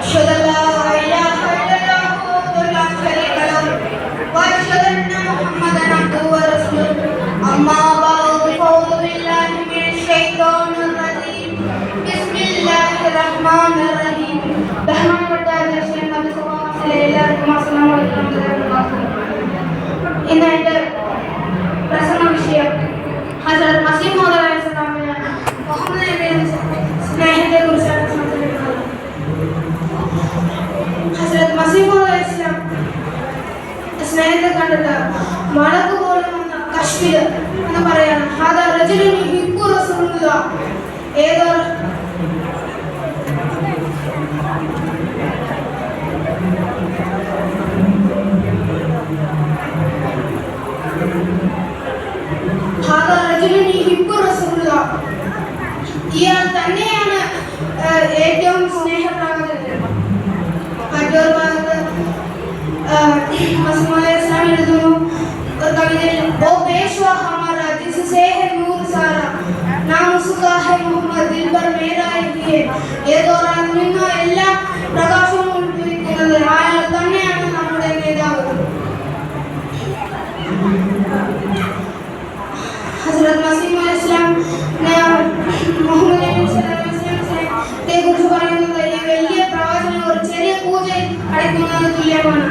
أشهد أن لا إله إلا الله وحده لا شريك له وأشهد أن محمدا عبده ورسوله أما بعد فأعوذ بالله من الشيطان الرجيم بسم الله الرحمن الرحيم ബഹുമാനപ്പെട്ട അധ്യക്ഷൻ നബിസ്വല്ലല്ലാഹു എല്ലാവർക്കും അസ്സലാമു അലൈക്കും ഇന്ന് എൻ്റെ പ്രസംഗ വിഷയം ഹസ്രത്ത് മസീഹ് മൗഊദ് അലൈഹിസ്സലാമിന് മുഹമ്മദ് നബിയുടെ സ്നേഹത്തെ കുറിച്ചാണ് സംസാരിക്കുന്നത്. ഹസ്രത്ത് മസീഹ് മൗഊദ് അലൈഹിസ്സലാം സ്നേഹത്തെ കണ്ടിട്ട് മലക്ക് പോലും വന്ന കശ്മീർ എന്ന് പറയാണ്. ഹാദാ റജുലുൻ യുഹിബ്ബു റസൂലുള്ളാഹ്. ഏതോ ഇയാൾ തന്നെയാണ് ഏറ്റവും സ്നേഹപ്രകടനം. മറ്റൊരു ഭാഗത്ത് മസീഹ് മൗഊദ് ഇസ്ലാം എഴുതുന്നു ഒരു കവിതയിൽ, ഓ പേഷ്വാ ഹമാരാ ജിസ്സേ ഹൈ നൂർ സാരാ നാം ഉസ്കാ ഹൈ മുഹമ്മദ് ദിൽബർ മേരാ ഹൈ. ഏതോറാൻ നിന്ന് എല്ലാ പ്രകാശവും ഉൾക്കൊള്ളിക്കുന്നത് അയാൾ തന്നെയാണ് നമ്മുടെ നേതാവ്. ഹസ്രത്ത് മസീഹ് മൗഊദ് ഇസ്ലാം മുഹമ്മദ് നബി സല്ലല്ലാഹു അലൈഹി വസല്ലമയെ കുറിച്ച് പറയുന്നത് ഈ വലിയ പ്രവാചകൻ ഒരു ചെറിയ പൂജ അടയ്ക്കുന്നതിന് തുല്യമാണ്.